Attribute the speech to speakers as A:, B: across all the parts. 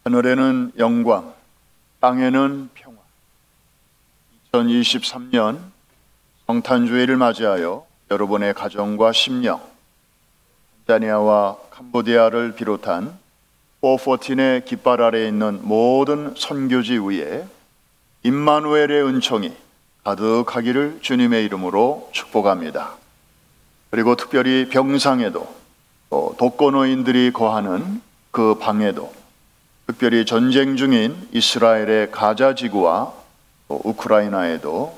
A: 하늘에는 영광, 땅에는 평화. 2023년 성탄주의를 맞이하여 여러분의 가정과 심령, 탄자니아와 캄보디아를 비롯한 414의 깃발 아래에 있는 모든 선교지 위에 임마누엘의 은총이 가득하기를 주님의 이름으로 축복합니다. 그리고 특별히 병상에도, 또 독거노인들이 거하는 그 방에도, 특별히 전쟁 중인 이스라엘의 가자 지구와 또 우크라이나에도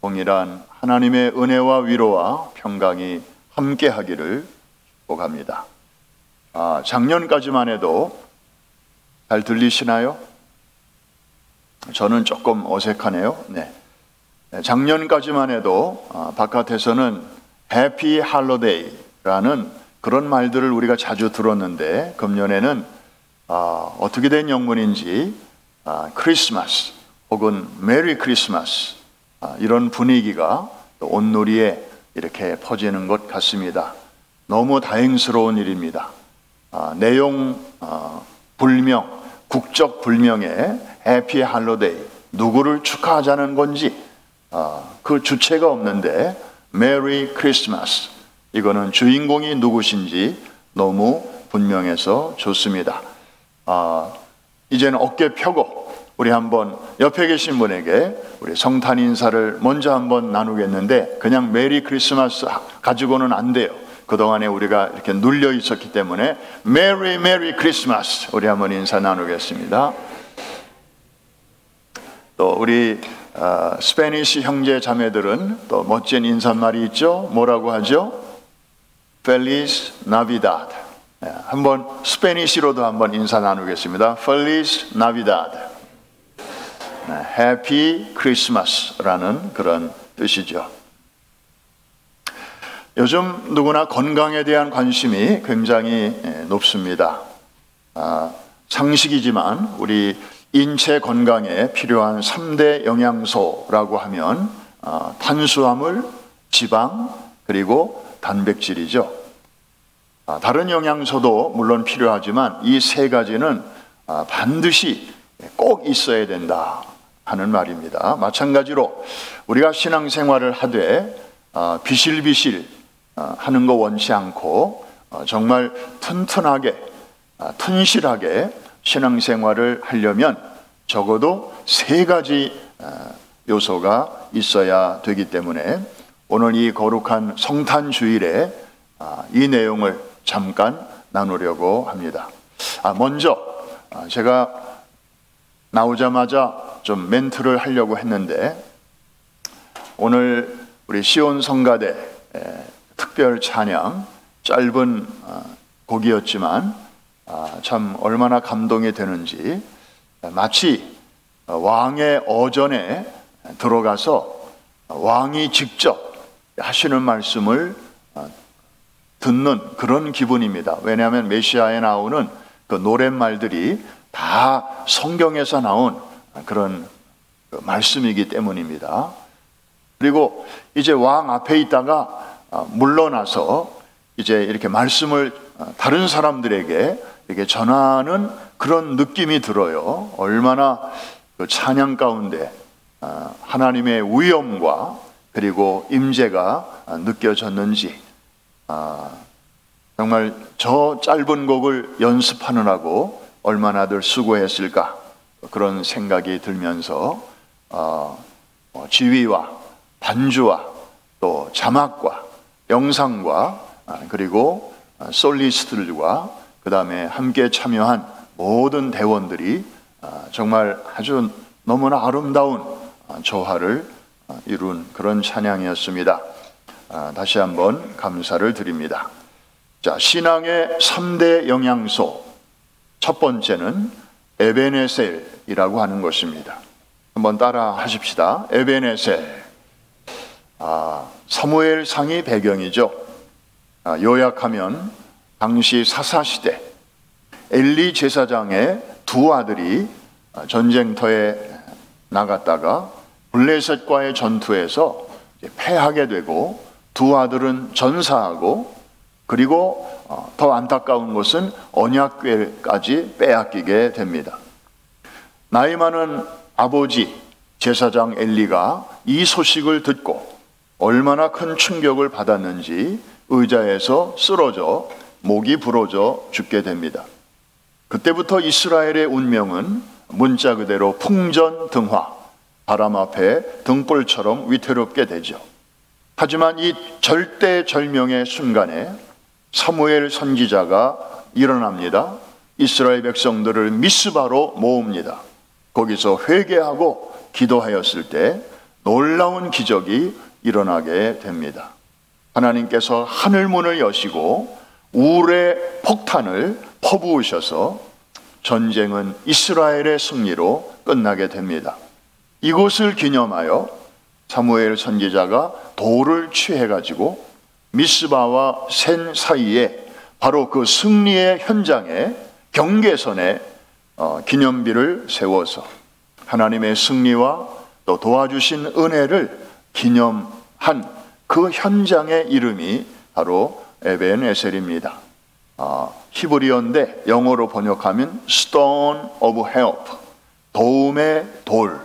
A: 동일한 하나님의 은혜와 위로와 평강이 함께하기를 축복합니다. 작년까지만 해도 잘 들리시나요? 저는 조금 어색하네요. 네. 작년까지만 해도 바깥에서는 해피 할로데이라는 그런 말들을 우리가 자주 들었는데, 금년에는 어떻게 된 영문인지 크리스마스 혹은 메리 크리스마스, 이런 분위기가 온누리에 이렇게 퍼지는 것 같습니다. 너무 다행스러운 일입니다. 내용 불명, 국적 불명의 해피 할로데이, 누구를 축하하자는 건지 그 주체가 없는데 메리 크리스마스, 이거는 주인공이 누구신지 너무 분명해서 좋습니다. 이제는 어깨 펴고 우리 한번 옆에 계신 분에게 우리 성탄 인사를 먼저 한번 나누겠는데, 그냥 메리 크리스마스 가지고는 안 돼요. 그동안에 우리가 이렇게 눌려 있었기 때문에 메리 크리스마스, 우리 한번 인사 나누겠습니다. 또 우리 스페니시 형제 자매들은 또 멋진 인사말이 있죠. 뭐라고 하죠? Feliz Navidad. 한번 스페니시로도 한번 인사 나누겠습니다. Feliz Navidad. Happy Christmas라는 그런 뜻이죠. 요즘 누구나 건강에 대한 관심이 굉장히 높습니다. 상식이지만 우리 인체 건강에 필요한 3대 영양소라고 하면 탄수화물, 지방, 그리고 단백질이죠. 다른 영양소도 물론 필요하지만 이 세 가지는 반드시 꼭 있어야 된다 하는 말입니다. 마찬가지로 우리가 신앙생활을 하되 비실비실 하는 거 원치 않고 정말 튼튼하게, 튼실하게 신앙생활을 하려면 적어도 세 가지 요소가 있어야 되기 때문에 오늘 이 거룩한 성탄주일에 이 내용을 잠깐 나누려고 합니다. 먼저 제가 나오자마자 좀 멘트를 하려고 했는데, 오늘 우리 시온 성가대 특별 찬양, 짧은 곡이었지만 참 얼마나 감동이 되는지, 마치 왕의 어전에 들어가서 왕이 직접 하시는 말씀을 듣는 그런 기분입니다. 왜냐하면 메시아에 나오는 그 노랫말들이 다 성경에서 나온 그런 말씀이기 때문입니다. 그리고 이제 왕 앞에 있다가 물러나서 이제 이렇게 말씀을 다른 사람들에게 이렇게 전하는 그런 느낌이 들어요. 얼마나 그 찬양 가운데 하나님의 위엄과 그리고 임재가 느껴졌는지, 정말 저 짧은 곡을 연습하느라고 얼마나들 수고했을까, 그런 생각이 들면서 지휘와 반주와 또 자막과 영상과 그리고 솔리스트들과 그 다음에 함께 참여한 모든 대원들이 정말 아주 너무나 아름다운 조화를 이룬 그런 찬양이었습니다. 다시 한번 감사를 드립니다. 자, 신앙의 3대 영양소, 첫 번째는 에베네셀이라고 하는 것입니다. 한번 따라 하십시다. 에베네셀. 사무엘상이 배경이죠. 요약하면 당시 사사시대 엘리 제사장의 두 아들이 전쟁터에 나갔다가 블레셋과의 전투에서 패하게 되고, 두 아들은 전사하고 그리고 더 안타까운 것은 언약궤까지 빼앗기게 됩니다. 나이 많은 아버지 제사장 엘리가 이 소식을 듣고 얼마나 큰 충격을 받았는지 의자에서 쓰러져 목이 부러져 죽게 됩니다. 그때부터 이스라엘의 운명은 문자 그대로 풍전등화, 바람 앞에 등불처럼 위태롭게 되죠. 하지만 이 절대절명의 순간에 사무엘 선지자가 일어납니다. 이스라엘 백성들을 미스바로 모읍니다. 거기서 회개하고 기도하였을 때 놀라운 기적이 일어나게 됩니다. 하나님께서 하늘문을 여시고 우레 폭탄을 퍼부으셔서 전쟁은 이스라엘의 승리로 끝나게 됩니다. 이것을 기념하여 사무엘 선지자가 돌을 취해가지고 미스바와 센 사이에 바로 그 승리의 현장에 경계선에 기념비를 세워서 하나님의 승리와 또 도와주신 은혜를 기념한 그 현장의 이름이 바로 에벤에셀입니다. 히브리어인데 영어로 번역하면 Stone of Help, 도움의 돌.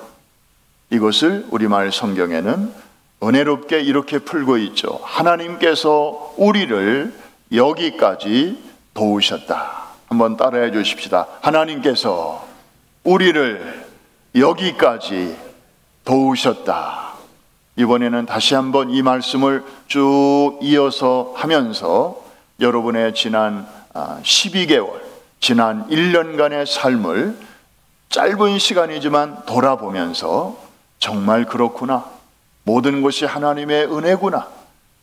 A: 이것을 우리말 성경에는 은혜롭게 이렇게 풀고 있죠. 하나님께서 우리를 여기까지 도우셨다. 한번 따라해 주십시다. 하나님께서 우리를 여기까지 도우셨다. 이번에는 다시 한번 이 말씀을 쭉 이어서 하면서 여러분의 지난 12개월, 지난 1년간의 삶을 짧은 시간이지만 돌아보면서 정말 그렇구나. 모든 것이 하나님의 은혜구나.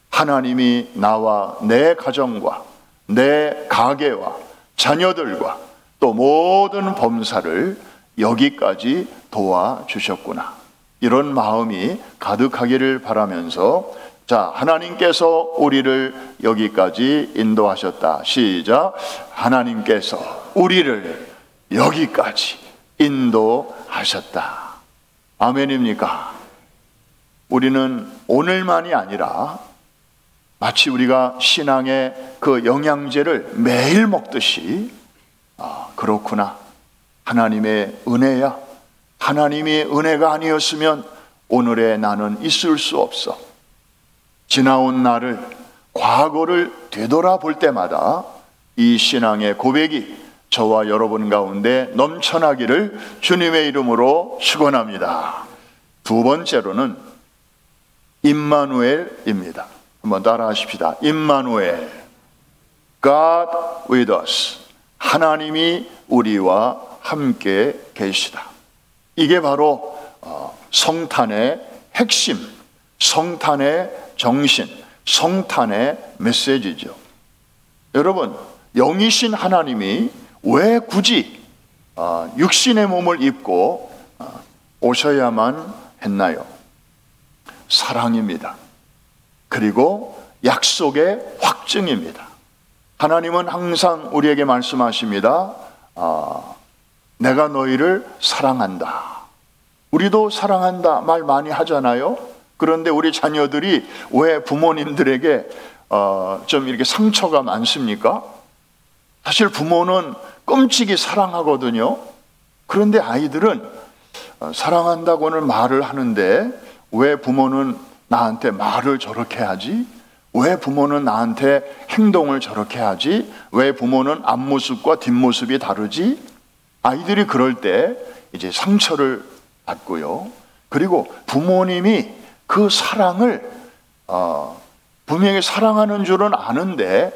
A: 하나님이 나와 내 가정과 내 가게와 자녀들과 또 모든 범사를 여기까지 도와주셨구나. 이런 마음이 가득하기를 바라면서 자, 하나님께서 우리를 여기까지 인도하셨다. 시작. 하나님께서 우리를 여기까지 인도하셨다. 아멘입니까? 우리는 오늘만이 아니라 마치 우리가 신앙의 그 영양제를 매일 먹듯이 그렇구나. 하나님의 은혜야. 하나님이 은혜가 아니었으면 오늘의 나는 있을 수 없어. 지나온 날을, 과거를 되돌아볼 때마다 이 신앙의 고백이 저와 여러분 가운데 넘쳐나기를 주님의 이름으로 축원합니다. 두 번째로는 임마누엘입니다. 한번 따라 하십시다. 임마누엘, God with us. 하나님이 우리와 함께 계시다. 이게 바로 성탄의 핵심, 성탄의 정신, 성탄의 메시지죠. 여러분, 영이신 하나님이 왜 굳이 육신의 몸을 입고 오셔야만 했나요? 사랑입니다. 그리고 약속의 확증입니다. 하나님은 항상 우리에게 말씀하십니다. 내가 너희를 사랑한다. 우리도 사랑한다 말 많이 하잖아요. 그런데 우리 자녀들이 왜 부모님들에게 좀 이렇게 상처가 많습니까? 사실 부모는 끔찍이 사랑하거든요. 그런데 아이들은 사랑한다고는 말을 하는데 왜 부모는 나한테 말을 저렇게 하지? 왜 부모는 나한테 행동을 저렇게 하지? 왜 부모는 앞모습과 뒷모습이 다르지? 아이들이 그럴 때 이제 상처를 받고요. 그리고 부모님이 그 사랑을 분명히 사랑하는 줄은 아는데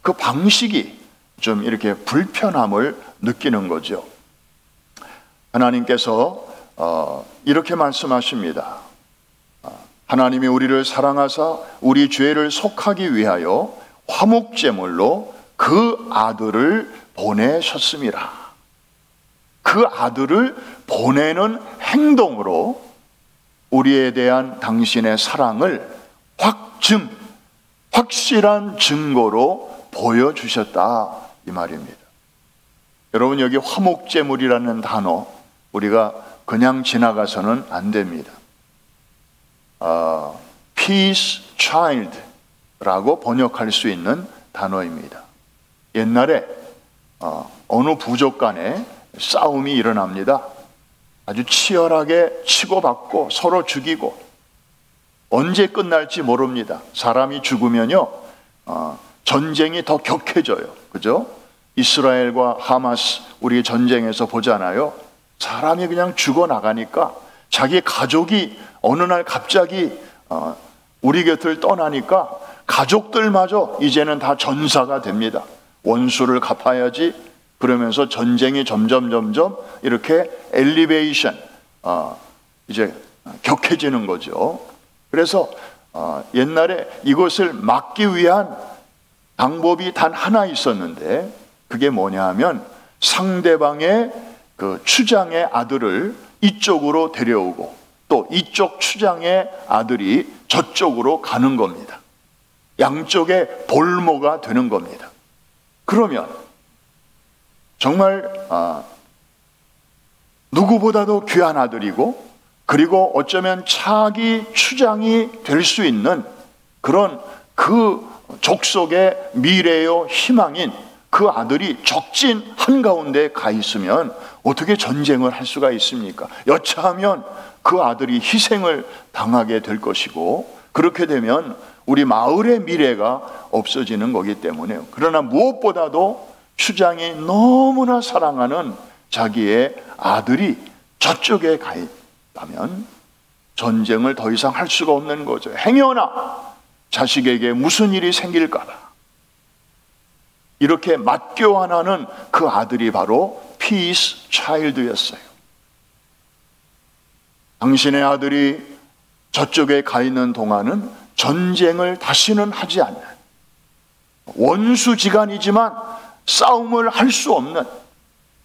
A: 그 방식이 좀 이렇게 불편함을 느끼는 거죠. 하나님께서 이렇게 말씀하십니다. 하나님이 우리를 사랑하사 우리 죄를 속하기 위하여 화목제물로 그 아들을 보내셨음이라. 그 아들을 보내는 행동으로 우리에 대한 당신의 사랑을 확실한 증거로 보여주셨다 이 말입니다. 여러분, 여기 화목제물이라는 단어 우리가 그냥 지나가서는 안 됩니다. Peace child, 라고 번역할 수 있는 단어입니다. 옛날에 어느 부족 간에 싸움이 일어납니다. 아주 치열하게 치고받고 서로 죽이고 언제 끝날지 모릅니다. 사람이 죽으면요 전쟁이 더 격해져요. 그죠? 이스라엘과 하마스 우리 전쟁에서 보잖아요. 사람이 그냥 죽어나가니까 자기 가족이 어느 날 갑자기 우리 곁을 떠나니까 가족들마저 이제는 다 전사가 됩니다. 원수를 갚아야지. 그러면서 전쟁이 점점 이렇게 엘리베이션 이제 격해지는 거죠. 그래서 옛날에 이것을 막기 위한 방법이 단 하나 있었는데 그게 뭐냐 하면 상대방의 그 추장의 아들을 이쪽으로 데려오고 또 이쪽 추장의 아들이 저쪽으로 가는 겁니다. 양쪽에 볼모가 되는 겁니다. 그러면 정말 누구보다도 귀한 아들이고 그리고 어쩌면 차기 추장이 될 수 있는 그런 그 족속의 미래요 희망인 그 아들이 적진 한가운데 가 있으면 어떻게 전쟁을 할 수가 있습니까? 여차하면 그 아들이 희생을 당하게 될 것이고 그렇게 되면 우리 마을의 미래가 없어지는 거기 때문에 그러나 무엇보다도 추장이 너무나 사랑하는 자기의 아들이 저쪽에 가 있다면 전쟁을 더 이상 할 수가 없는 거죠. 행여나 자식에게 무슨 일이 생길까 봐 이렇게 맞교환하는 그 아들이 바로 피스 차일드였어요. 당신의 아들이 저쪽에 가 있는 동안은 전쟁을 다시는 하지 않는 원수지간이지만 싸움을 할 수 없는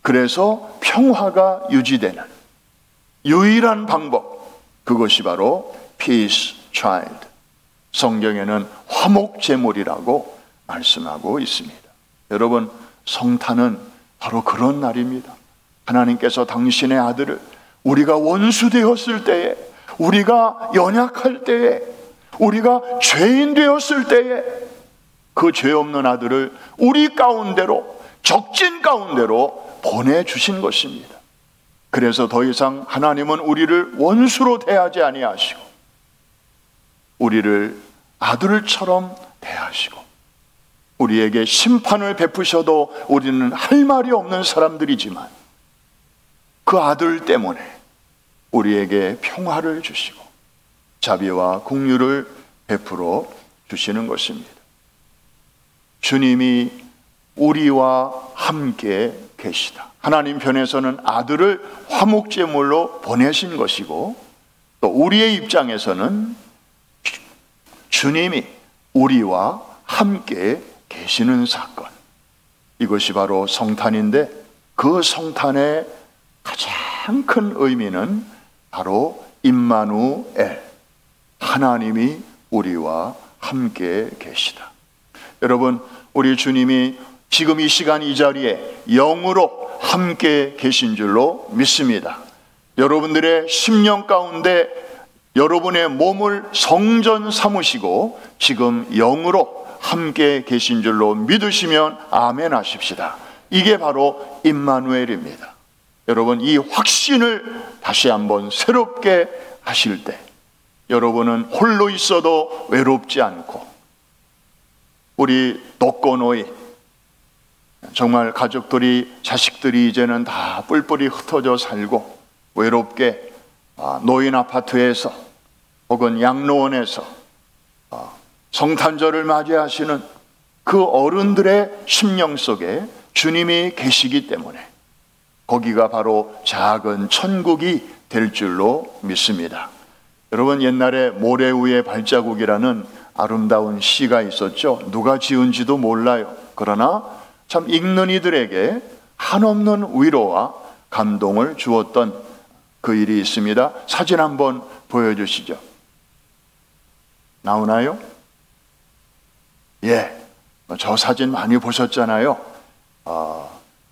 A: 그래서 평화가 유지되는 유일한 방법 그것이 바로 peace child 성경에는 화목제물이라고 말씀하고 있습니다. 여러분 성탄은 바로 그런 날입니다. 하나님께서 당신의 아들을 우리가 원수 되었을 때에 우리가 연약할 때에 우리가 죄인 되었을 때에 그 죄 없는 아들을 우리 가운데로 적진 가운데로 보내주신 것입니다. 그래서 더 이상 하나님은 우리를 원수로 대하지 아니하시고 우리를 아들처럼 대하시고 우리에게 심판을 베푸셔도 우리는 할 말이 없는 사람들이지만 그 아들 때문에 우리에게 평화를 주시고 자비와 긍휼을 베풀어 주시는 것입니다. 주님이 우리와 함께 계시다. 하나님 편에서는 아들을 화목제물로 보내신 것이고 또 우리의 입장에서는 주님이 우리와 함께 계시는 사건 이것이 바로 성탄인데 그 성탄의 가장 큰 의미는 바로 임마누엘 하나님이 우리와 함께 계시다. 여러분 우리 주님이 지금 이 시간 이 자리에 영으로 함께 계신 줄로 믿습니다. 여러분들의 심령 가운데 여러분의 몸을 성전 삼으시고 지금 영으로 함께 계신 줄로 믿으시면 아멘 하십시다. 이게 바로 임마누엘입니다. 여러분 이 확신을 다시 한번 새롭게 하실 때 여러분은 홀로 있어도 외롭지 않고 우리 독거노인 정말 가족들이 자식들이 이제는 다 뿔뿔이 흩어져 살고 외롭게 노인 아파트에서 혹은 양로원에서 성탄절을 맞이하시는 그 어른들의 심령 속에 주님이 계시기 때문에 거기가 바로 작은 천국이 될 줄로 믿습니다. 여러분 옛날에 모래 위의 발자국이라는 아름다운 시가 있었죠. 누가 지은지도 몰라요. 그러나 참 읽는 이들에게 한없는 위로와 감동을 주었던 그 일이 있습니다. 사진 한번 보여주시죠. 나오나요? 예, 저 사진 많이 보셨잖아요.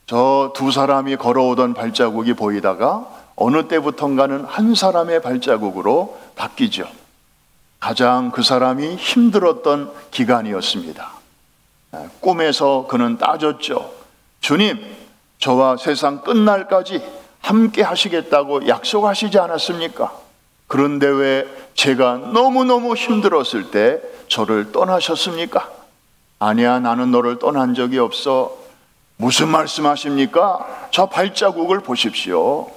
A: 저 두 사람이 걸어오던 발자국이 보이다가 어느 때부턴가는 한 사람의 발자국으로 바뀌죠. 가장 그 사람이 힘들었던 기간이었습니다. 꿈에서 그는 따졌죠. 주님, 저와 세상 끝날까지 함께 하시겠다고 약속하시지 않았습니까? 그런데 왜 제가 너무너무 힘들었을 때 저를 떠나셨습니까? 아니야, 나는 너를 떠난 적이 없어. 무슨 말씀하십니까? 저 발자국을 보십시오.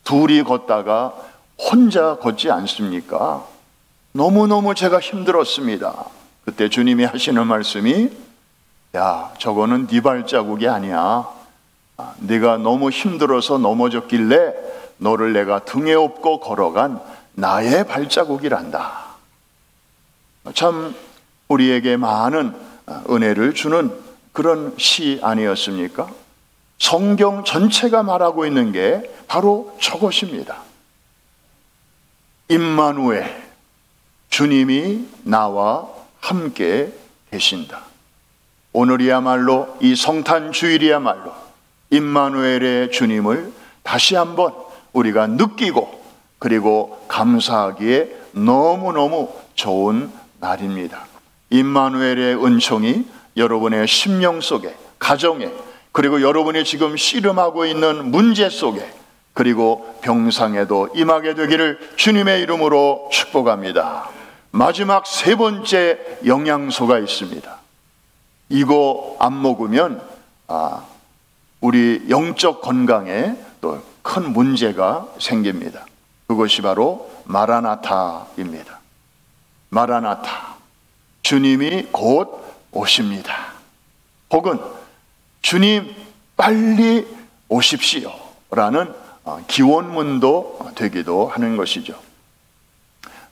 A: 둘이 걷다가 혼자 걷지 않습니까? 너무너무 제가 힘들었습니다. 그때 주님이 하시는 말씀이, 야, 저거는 네 발자국이 아니야. 네가 너무 힘들어서 넘어졌길래 너를 내가 등에 업고 걸어간 나의 발자국이란다. 참 우리에게 많은 은혜를 주는 그런 시 아니었습니까? 성경 전체가 말하고 있는 게 바로 저것입니다. 임마누엘, 주님이 나와 함께 계신다. 오늘이야말로, 이 성탄 주일이야말로 임마누엘의 주님을 다시 한번 우리가 느끼고 그리고 감사하기에 너무너무 좋은 날입니다. 임마누엘의 은총이 여러분의 심령 속에, 가정에, 그리고 여러분이 지금 씨름하고 있는 문제 속에, 그리고 병상에도 임하게 되기를 주님의 이름으로 축복합니다. 마지막 세 번째 영양소가 있습니다. 이거 안 먹으면 우리 영적 건강에 또 큰 문제가 생깁니다. 그것이 바로 마라나타입니다. 마라나타, 주님이 곧 오십니다. 혹은 주님 빨리 오십시오 라는 기원문도 되기도 하는 것이죠.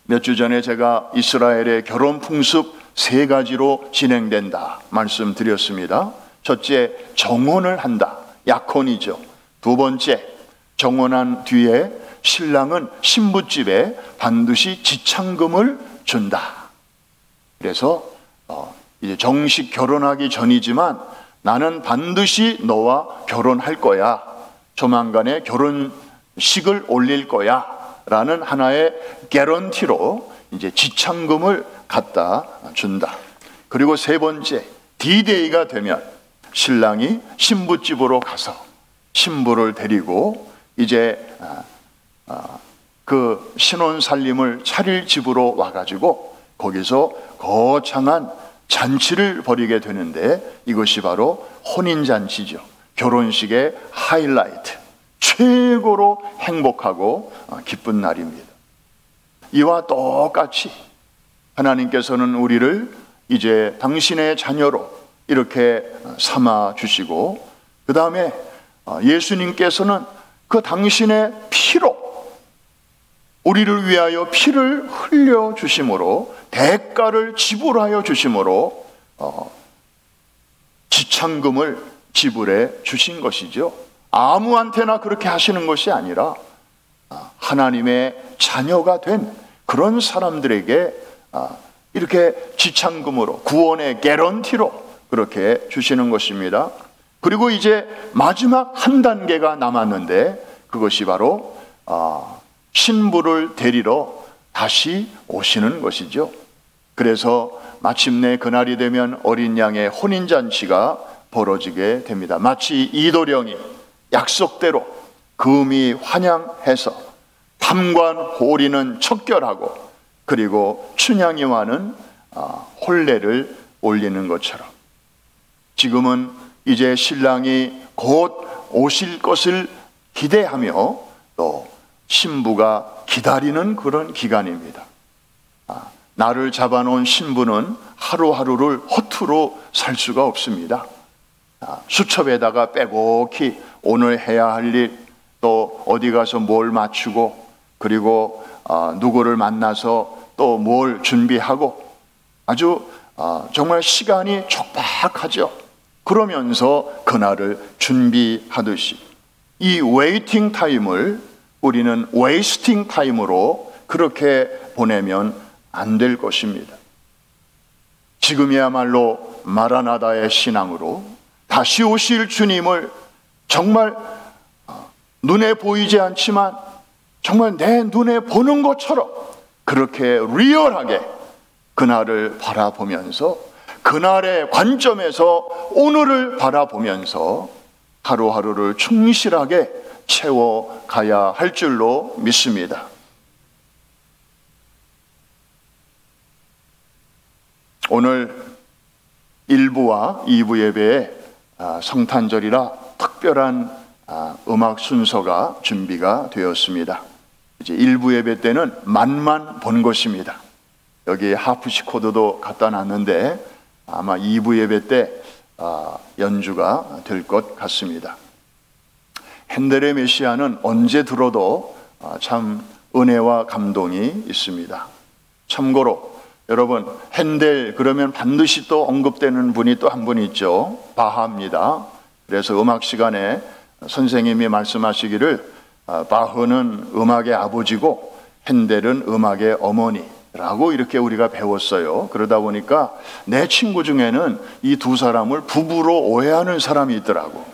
A: 몇 주 전에 제가 이스라엘의 결혼 풍습 3가지로 진행된다 말씀드렸습니다. 첫째, 정혼을 한다. 약혼이죠. 두 번째, 정혼한 뒤에 신랑은 신부집에 반드시 지창금을 준다. 그래서 이제 정식 결혼하기 전이지만 나는 반드시 너와 결혼할 거야. 조만간에 결혼식을 올릴 거야. 라는 하나의 개런티로 이제 지창금을 갖다 준다. 그리고 세 번째, D-Day가 되면 신랑이 신부집으로 가서 신부를 데리고 이제 그 신혼 살림을 차릴 집으로 와가지고 거기서 거창한 잔치를 벌이게 되는데, 이것이 바로 혼인잔치죠. 결혼식의 하이라이트, 최고로 행복하고 기쁜 날입니다. 이와 똑같이 하나님께서는 우리를 이제 당신의 자녀로 이렇게 삼아 주시고, 그 다음에 예수님께서는 그 당신의 피로 우리를 위하여 피를 흘려 주심으로, 대가를 지불하여 주심으로 지창금을 지불해 주신 것이죠. 아무한테나 그렇게 하시는 것이 아니라 하나님의 자녀가 된 그런 사람들에게 이렇게 지창금으로, 구원의 개런티로 그렇게 주시는 것입니다. 그리고 이제 마지막 한 단계가 남았는데, 그것이 바로 신부를 데리러 다시 오시는 것이죠. 그래서 마침내 그날이 되면 어린 양의 혼인잔치가 벌어지게 됩니다. 마치 이도령이 약속대로 금이 환향해서 탐관 호리는 척결하고 그리고 춘향이와는 혼례를 올리는 것처럼, 지금은 이제 신랑이 곧 오실 것을 기대하며 또 신부가 기다리는 그런 기간입니다. 나를 잡아놓은 신부는 하루하루를 허투루 살 수가 없습니다. 수첩에다가 빼곡히 오늘 해야 할 일, 또 어디 가서 뭘 맞추고, 그리고 누구를 만나서 또 뭘 준비하고, 아주 정말 시간이 촉박하죠. 그러면서 그날을 준비하듯이 이 웨이팅 타임을 우리는 웨이스팅 타임으로 그렇게 보내면 안 될 것입니다. 지금이야말로 마라나다의 신앙으로 다시 오실 주님을 정말 눈에 보이지 않지만 정말 내 눈에 보는 것처럼 그렇게 리얼하게 그날을 바라보면서 그날의 관점에서 오늘을 바라보면서 하루하루를 충실하게 채워가야 할 줄로 믿습니다. 오늘 1부와 2부 예배에 성탄절이라 특별한 음악 순서가 준비가 되었습니다. 이제 1부 예배 때는 맛만 본 것입니다. 여기 하프시코드도 갖다 놨는데 아마 2부 예배 때 연주가 될 것 같습니다. 핸델의 메시아는 언제 들어도 참 은혜와 감동이 있습니다. 참고로 여러분, 핸델 그러면 반드시 또 언급되는 분이 또 한 분 있죠. 바하입니다. 그래서 음악 시간에 선생님이 말씀하시기를 바흐는 음악의 아버지고 핸델은 음악의 어머니라고 이렇게 우리가 배웠어요. 그러다 보니까 내 친구 중에는 이 두 사람을 부부로 오해하는 사람이 있더라고.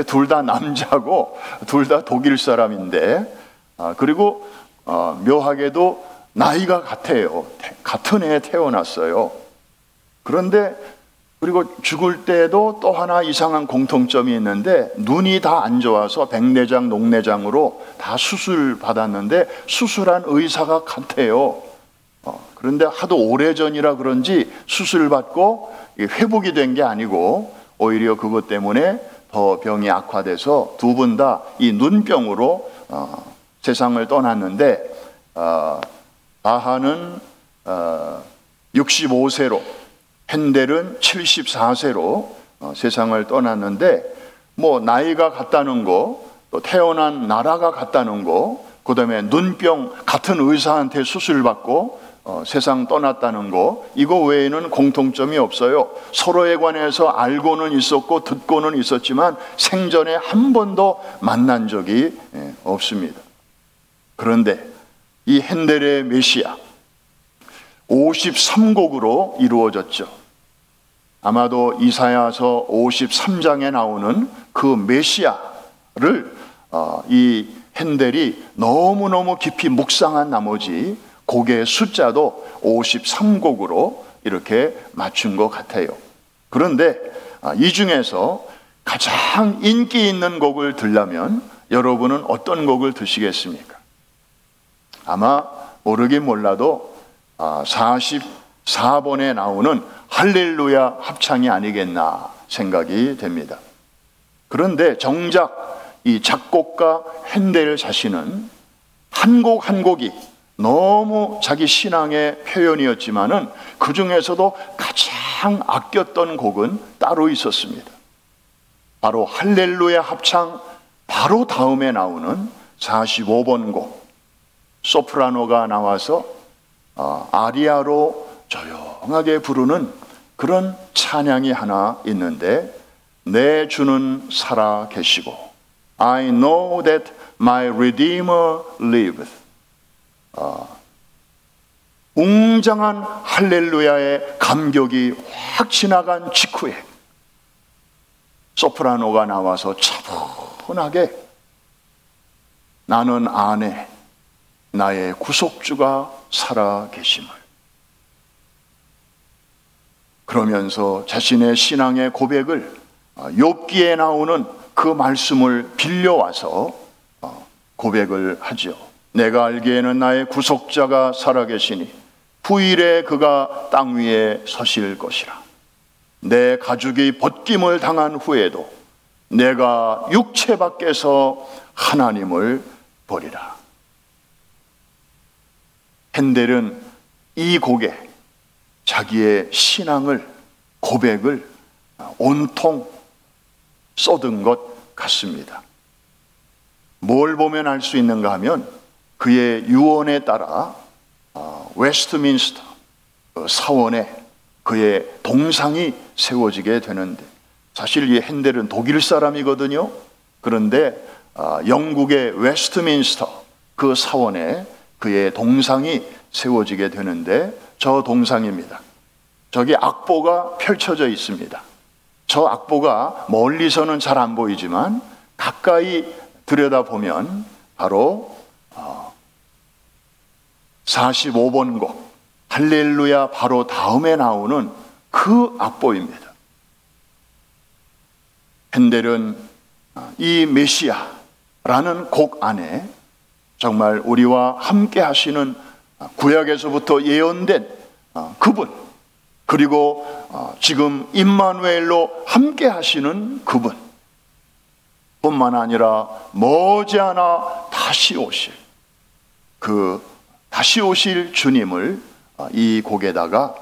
A: 둘 다 남자고 둘 다 독일 사람인데 그리고 묘하게도 나이가 같아요. 같은 해에 태어났어요. 그런데 그리고 죽을 때도 또 하나 이상한 공통점이 있는데 눈이 다 안 좋아서 백내장, 녹내장으로 다 수술 받았는데 수술한 의사가 같아요. 그런데 하도 오래전이라 그런지 수술 받고 회복이 된 게 아니고 오히려 그것 때문에 더 병이 악화돼서 두 분 다 이 눈병으로 세상을 떠났는데 바하는 65세로 핸델은 74세로 세상을 떠났는데 뭐 나이가 같다는 거, 또 태어난 나라가 같다는 거, 그 다음에 눈병 같은 의사한테 수술받고 세상 떠났다는 거, 이거 외에는 공통점이 없어요. 서로에 관해서 알고는 있었고 듣고는 있었지만 생전에 한 번도 만난 적이 없습니다. 그런데 이 핸델의 메시아 53곡으로 이루어졌죠. 아마도 이사야서 53장에 나오는 그 메시아를 이 핸델이 너무너무 깊이 묵상한 나머지 곡의 숫자도 53곡으로 이렇게 맞춘 것 같아요. 그런데 이 중에서 가장 인기 있는 곡을 들려면 여러분은 어떤 곡을 드시겠습니까? 아마 모르긴 몰라도 44번에 나오는 할렐루야 합창이 아니겠나 생각이 됩니다. 그런데 정작 이 작곡가 핸델 자신은 한 곡 한 곡이 너무 자기 신앙의 표현이었지만은 그 중에서도 가장 아꼈던 곡은 따로 있었습니다. 바로 할렐루야 합창 바로 다음에 나오는 45번 곡, 소프라노가 나와서 아리아로 조용하게 부르는 그런 찬양이 하나 있는데, 내 주는 살아 계시고 I know that my Redeemer liveth. 웅장한 할렐루야의 감격이 확 지나간 직후에 소프라노가 나와서 차분하게 나는 아네 나의 구속주가 살아 계심을, 그러면서 자신의 신앙의 고백을 욥기에 나오는 그 말씀을 빌려와서 고백을 하죠. 내가 알기에는 나의 구속자가 살아계시니 후일에 그가 땅 위에 서실 것이라. 내 가죽이 벗김을 당한 후에도 내가 육체 밖에서 하나님을 보리라. 핸델은 이 곡에 자기의 신앙을, 고백을 온통 쏟은 것 같습니다. 뭘 보면 알 수 있는가 하면 그의 유언에 따라 웨스트민스터 사원에 그의 동상이 세워지게 되는데, 사실 이 핸델은 독일 사람이거든요. 그런데 영국의 웨스트민스터 그 사원에 그의 동상이 세워지게 되는데, 저 동상입니다. 저기 악보가 펼쳐져 있습니다. 저 악보가 멀리서는 잘 안 보이지만 가까이 들여다보면 바로 45번 곡 할렐루야 바로 다음에 나오는 그 악보입니다. 핸델은 이 메시아라는 곡 안에 정말 우리와 함께 하시는 구약에서부터 예언된 그분, 그리고 지금 임마누엘로 함께 하시는 그분 뿐만 아니라 머지않아 다시 오실 다시 오실 주님을 이 곡에다가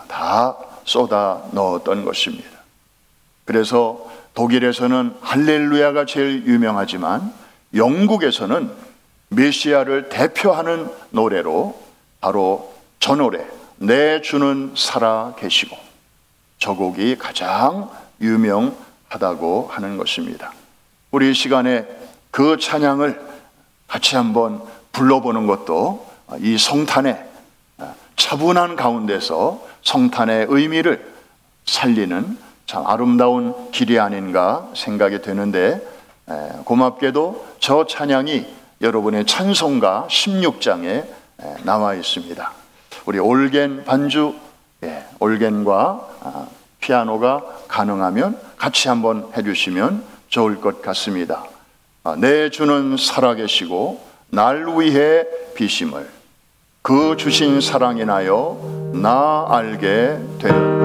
A: 다 쏟아 넣었던 것입니다. 그래서 독일에서는 할렐루야가 제일 유명하지만 영국에서는 메시아를 대표하는 노래로 바로 저 노래 내 주는 살아 계시고, 저 곡이 가장 유명하다고 하는 것입니다. 우리 이 시간에 그 찬양을 같이 한번 불러보는 것도 이 성탄의 차분한 가운데서 성탄의 의미를 살리는 참 아름다운 길이 아닌가 생각이 되는데, 고맙게도 저 찬양이 여러분의 찬송가 16장에 나와 있습니다. 우리 올겐 반주, 올겐과 피아노가 가능하면 같이 한번 해주시면 좋을 것 같습니다. 내 주는 살아계시고 날 위해 비심을 그 주신 사랑 인하여 나 알게 되는.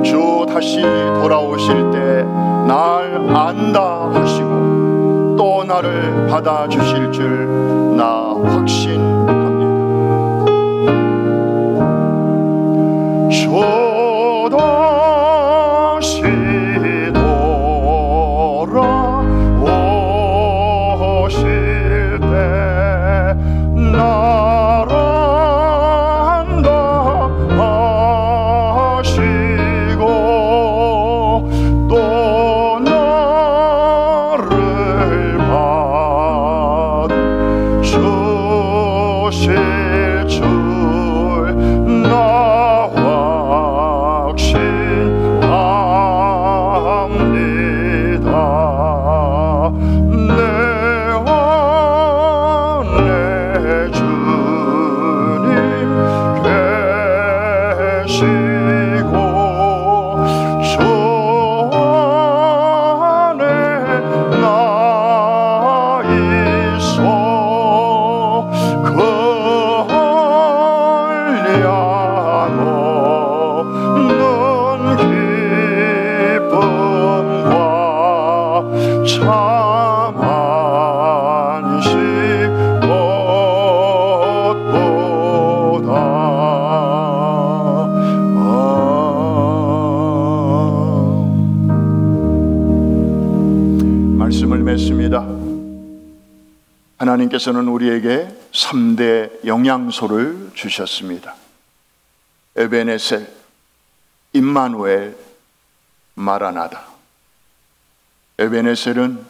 A: 주 다시 돌아오실 때 날 안다 하시고 또 나를 받아주실 줄 나 확신합니다. 주 다시 돌아오실 때 날 하나님께서는 우리에게 3대 영양소를 주셨습니다. 에베네셀, 임마누엘, 마라나다. 에베네셀은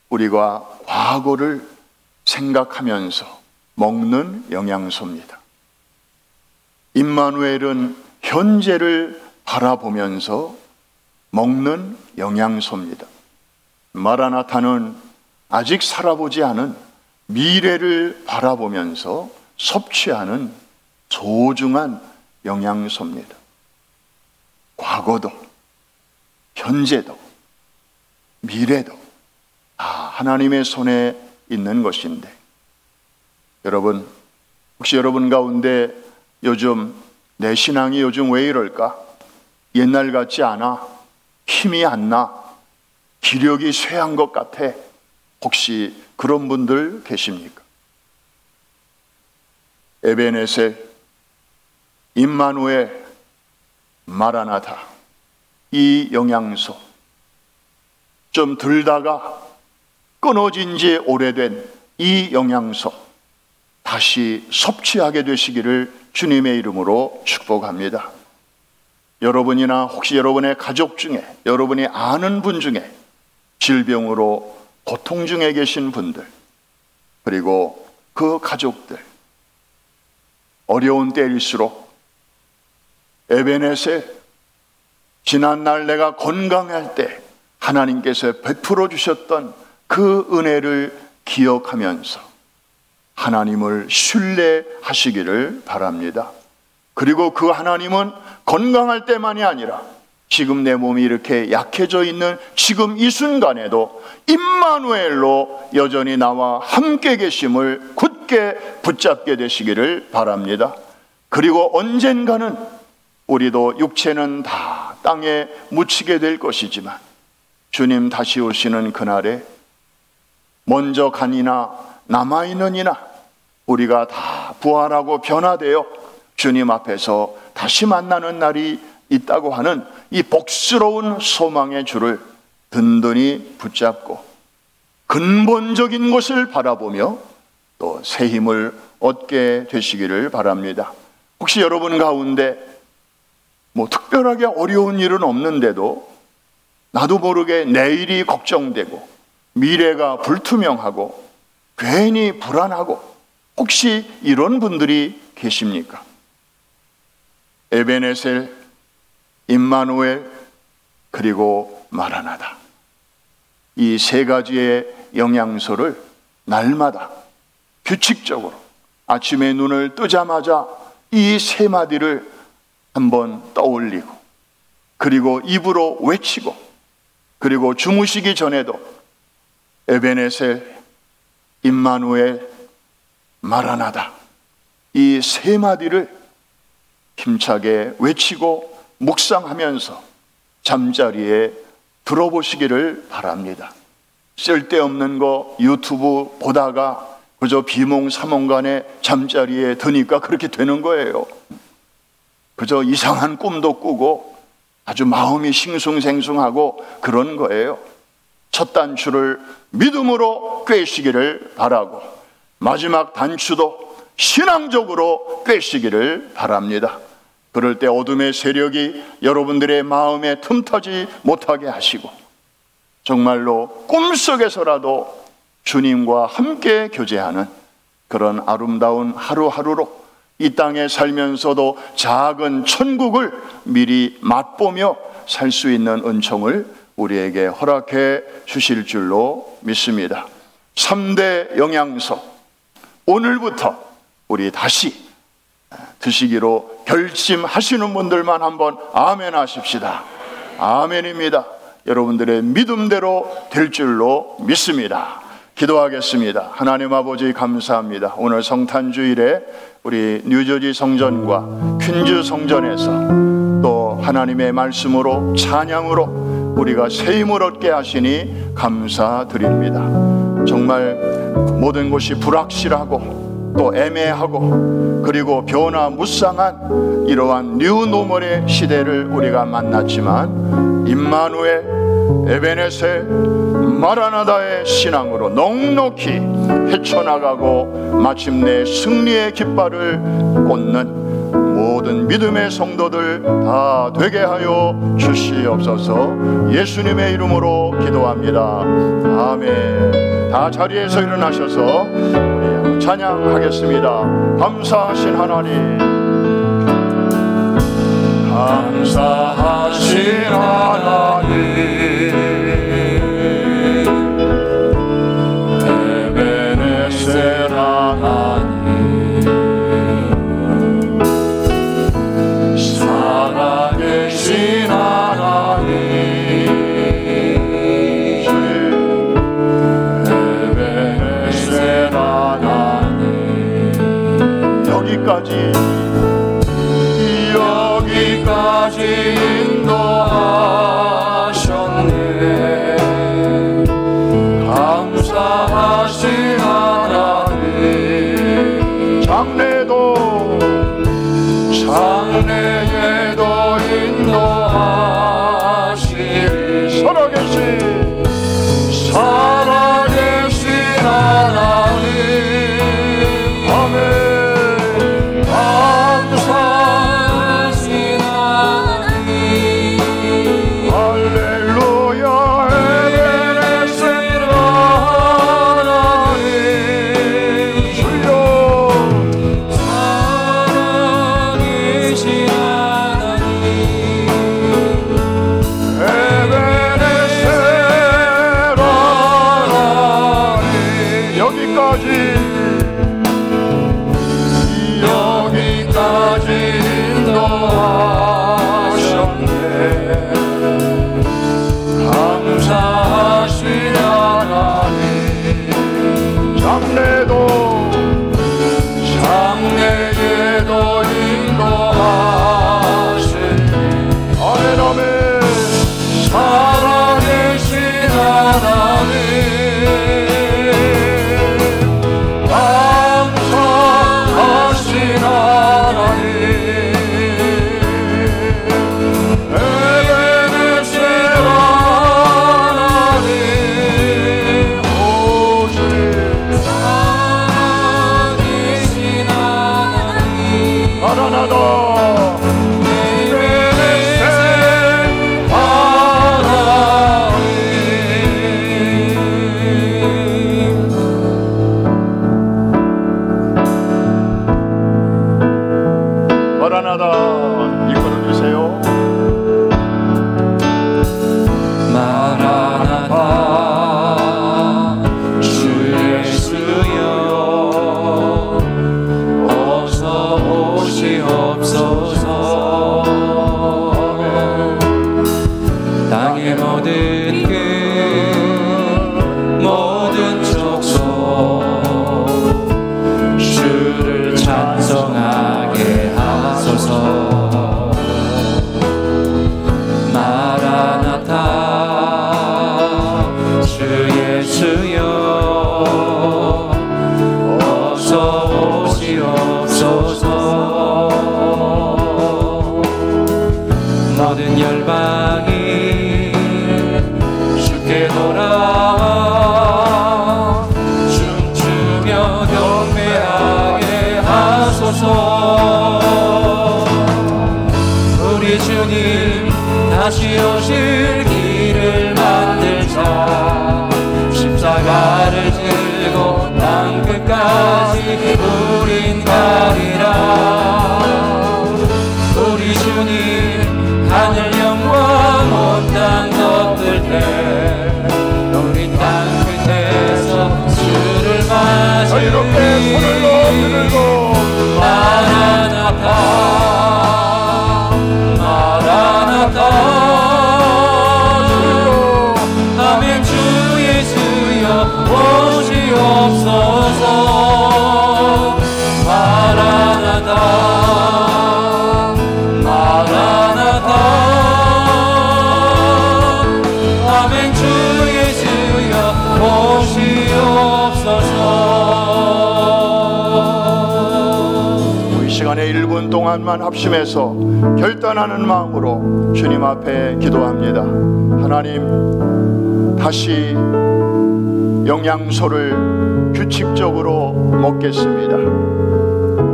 A: 우리가 과거를 생각하면서 먹는 영양소입니다. 임마누엘은 현재를 바라보면서 먹는 영양소입니다. 마라나타는 아직 살아보지 않은 미래를 바라보면서 섭취하는 소중한 영양소입니다. 과거도, 현재도, 미래도 다 하나님의 손에 있는 것인데, 여러분, 혹시 여러분 가운데 요즘 내 신앙이 요즘 왜 이럴까? 옛날 같지 않아? 힘이 안 나? 기력이 쇠한 것 같아? 혹시 그런 분들 계십니까? 에베네셀, 임마누엘, 마라나타, 이 영양소 좀 들다가 끊어진 지 오래된 이 영양소 다시 섭취하게 되시기를 주님의 이름으로 축복합니다. 여러분이나 혹시 여러분의 가족 중에, 여러분이 아는 분 중에 질병으로 고통 중에 계신 분들, 그리고 그 가족들, 어려운 때일수록 에베네셀, 지난날 내가 건강할 때 하나님께서 베풀어 주셨던 그 은혜를 기억하면서 하나님을 신뢰하시기를 바랍니다. 그리고 그 하나님은 건강할 때만이 아니라 지금 내 몸이 이렇게 약해져 있는 지금 이 순간에도 임마누엘로 여전히 나와 함께 계심을 굳게 붙잡게 되시기를 바랍니다. 그리고 언젠가는 우리도 육체는 다 땅에 묻히게 될 것이지만 주님 다시 오시는 그날에 먼저 간이나 남아있는 이나 우리가 다 부활하고 변화되어 주님 앞에서 다시 만나는 날이 있다고 하는 이 복스러운 소망의 줄을 든든히 붙잡고 근본적인 것을 바라보며 또 새 힘을 얻게 되시기를 바랍니다. 혹시 여러분 가운데 특별하게 어려운 일은 없는데도 나도 모르게 내일이 걱정되고 미래가 불투명하고 괜히 불안하고 혹시 이런 분들이 계십니까? 에베네셀, 임마누엘, 그리고 마라나다, 이 세 가지의 영양소를 날마다 규칙적으로 아침에 눈을 뜨자마자 이 세 마디를 한번 떠올리고 그리고 입으로 외치고 그리고 주무시기 전에도 에베네셀, 임마누엘, 마라나다, 이 세 마디를 힘차게 외치고 묵상하면서 잠자리에 들어보시기를 바랍니다. 쓸데없는 거 유튜브 보다가 그저 비몽사몽간에 잠자리에 드니까 그렇게 되는 거예요. 그저 이상한 꿈도 꾸고 아주 마음이 싱숭생숭하고 그런 거예요. 첫 단추를 믿음으로 꿰시기를 바라고 마지막 단추도 신앙적으로 꿰시기를 바랍니다. 그럴 때 어둠의 세력이 여러분들의 마음에 틈타지 못하게 하시고 정말로 꿈속에서라도 주님과 함께 교제하는 그런 아름다운 하루하루로 이 땅에 살면서도 작은 천국을 미리 맛보며 살 수 있는 은총을 우리에게 허락해 주실 줄로 믿습니다. 3대 영양소, 오늘부터 우리 다시 드시기로 결심하시는 분들만 한번 아멘 하십시다. 아멘입니다. 여러분들의 믿음대로 될 줄로 믿습니다. 기도하겠습니다. 하나님 아버지 감사합니다. 오늘 성탄주일에 우리 뉴저지 성전과 퀸즈 성전에서 또 하나님의 말씀으로 찬양으로 우리가 새 힘을 얻게 하시니 감사드립니다. 정말 모든 것이 불확실하고 또 애매하고 그리고 변화무쌍한 이러한 뉴노멀의 시대를 우리가 만났지만 임마누엘, 에베네셀, 마라나다의 신앙으로 넉넉히 헤쳐나가고 마침내 승리의 깃발을 꽂는 모든 모든 믿음의 성도들 다 되게 하여 주시옵소서. 예수님의 이름으로 기도합니다. 아멘. 다 자리에서 일어나셔서 우리 찬양하겠습니다. 감사하신 하나님, 감사하신 하나님, 에베네셀 하나님, 살아계신 하나님, 에베네셀 하나님, 여기까지 인도하셨네. 감사하신 하나님, 장래에도 인도하시리. 살아계신 하나님, 아멘.
B: 다시 오실 길을 만들자. 십자가를 들고 땅 끝까지 우린 가리라. 우리 주님 하늘 영광 온 땅 덮을 때 우리 땅 끝에서 주를 맞으리.
A: 이렇게 손을 들고
B: 마라나타 마라나타. 아멘. 주 예수여 오시옵소서. 마라나타 마라나타. 아멘. 주 예수여 오시옵소서.
A: 이 시간에 1분 동안만 합심해서 결단하는 마음으로 주님 앞에 기도합니다. 하나님, 다시 영양소를 규칙적으로 먹겠습니다.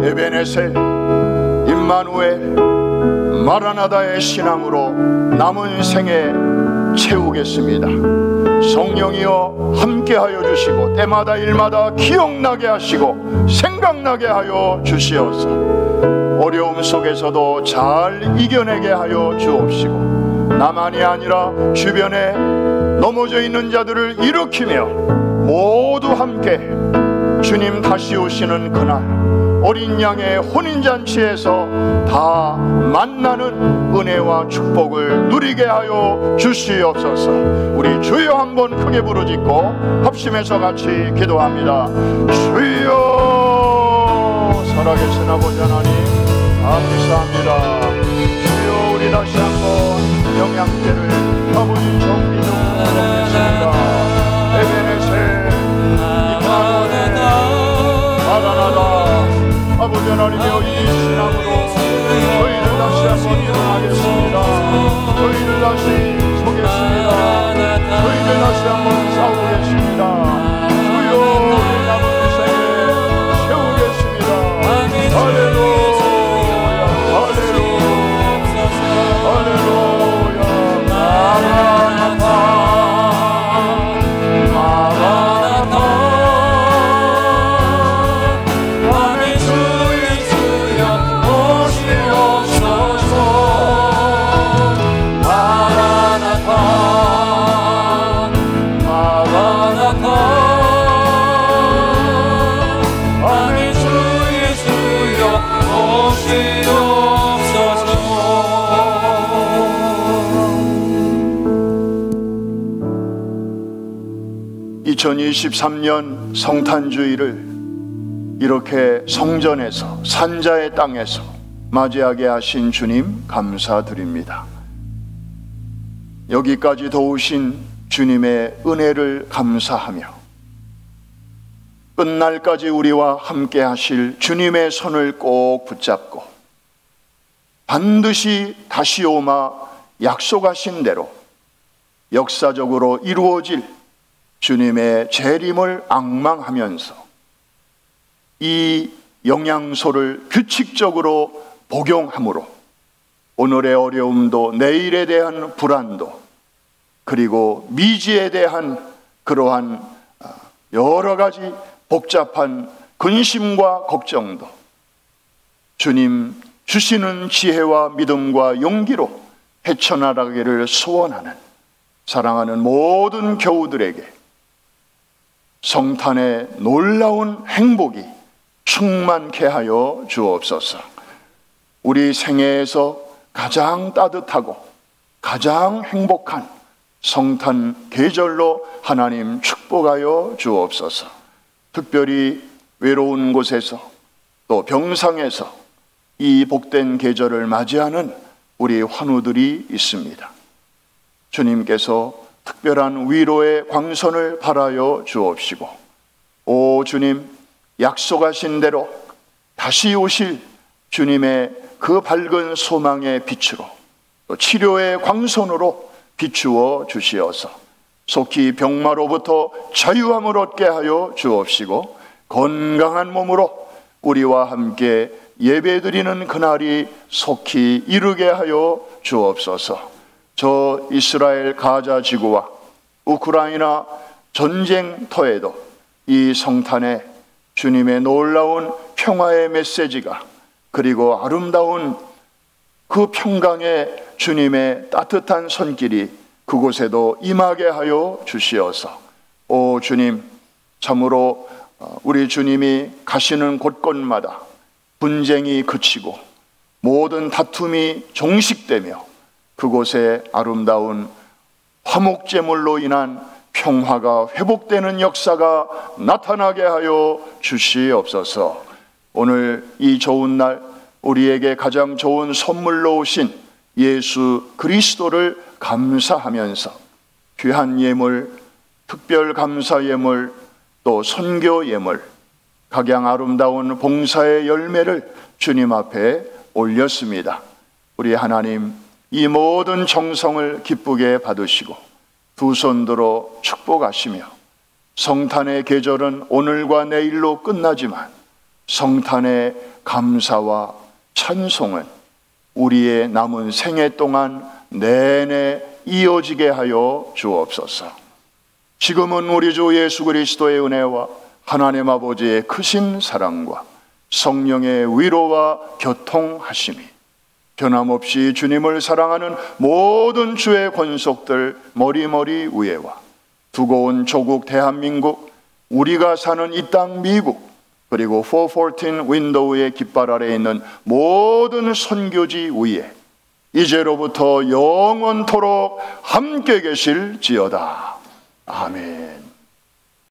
A: 에베네셀, 임마누엘 마라나다의 신앙으로 남은 생에 채우겠습니다. 성령이여 함께하여 주시고 때마다 일마다 기억나게 하시고 생각나게 하여 주시옵소서. 어려움 속에서도 잘 이겨내게 하여 주옵시고 나만이 아니라 주변에 넘어져 있는 자들을 일으키며 모두 함께 주님 다시 오시는 그날 어린 양의 혼인잔치에서 다 만나는 은혜와 축복을 누리게 하여 주시옵소서. 우리 주여 한번 크게 부르짖고 합심해서 같이 기도합니다. 주여, 살아계신 아버지 하나님 감사합니다. 주여, 우리 다시 한번 영양제를 아버지 정기적으로 드리겠습니다. 에베네셀 마라나다 아버지 하나님의 이 신앙으로 저희를 다시 한번 일어나겠습니다. 저희를 다시 서겠습니다. 저희를 다시 한번 싸우겠습니다. 주여, 우리 남은 생에 채우겠습니다. 할렐루야, 할렐루야, 할렐루야. 마라나타, 마라나타. (2023년) 성탄주의를 이렇게 성전에서 산자의 땅에서 맞이하게 하신 주님 감사드립니다. 여기까지 도우신 주님의 은혜를 감사하며 끝날까지 우리와 함께 하실 주님의 손을 꼭 붙잡고 반드시 다시 오마 약속하신 대로 역사적으로 이루어질 주님의 재림을 앙망하면서 이 영양소를 규칙적으로 복용함으로 오늘의 어려움도 내일에 대한 불안도 그리고 미지에 대한 그러한 여러 가지 복잡한 근심과 걱정도 주님 주시는 지혜와 믿음과 용기로 헤쳐나가기를 소원하는 사랑하는 모든 교우들에게 성탄의 놀라운 행복이 충만케 하여 주옵소서. 우리 생애에서 가장 따뜻하고 가장 행복한 성탄 계절로 하나님 축복하여 주옵소서. 특별히 외로운 곳에서 또 병상에서 이 복된 계절을 맞이하는 우리 환우들이 있습니다. 주님께서 특별한 위로의 광선을 발하여 주옵시고 오 주님, 약속하신 대로 다시 오실 주님의 그 밝은 소망의 빛으로 또 치료의 광선으로 비추어 주시어서 속히 병마로부터 자유함을 얻게 하여 주옵시고 건강한 몸으로 우리와 함께 예배드리는 그날이 속히 이르게 하여 주옵소서. 저 이스라엘 가자 지구와 우크라이나 전쟁터에도 이 성탄에 주님의 놀라운 평화의 메시지가 그리고 아름다운 그 평강의 주님의 따뜻한 손길이 그곳에도 임하게 하여 주시어서 오 주님, 참으로 우리 주님이 가시는 곳곳마다 분쟁이 그치고 모든 다툼이 종식되며 그곳에 아름다운 화목제물로 인한 평화가 회복되는 역사가 나타나게 하여 주시옵소서. 오늘 이 좋은 날 우리에게 가장 좋은 선물로 오신 예수 그리스도를 감사하면서 귀한 예물, 특별 감사 예물, 또 선교 예물, 각양 아름다운 봉사의 열매를 주님 앞에 올렸습니다. 우리 하나님, 이 모든 정성을 기쁘게 받으시고 두 손 들어 축복하시며 성탄의 계절은 오늘과 내일로 끝나지만 성탄의 감사와 찬송은 우리의 남은 생애 동안 내내 이어지게 하여 주옵소서. 지금은 우리 주 예수 그리스도의 은혜와 하나님 아버지의 크신 사랑과 성령의 위로와 교통하심이 변함없이 주님을 사랑하는 모든 주의 권속들 머리머리 위에와 두고 온 조국 대한민국, 우리가 사는 이 땅 미국, 그리고 414 윈도우의 깃발 아래에 있는 모든 선교지 위에 이제로부터 영원토록 함께 계실지어다. 아멘.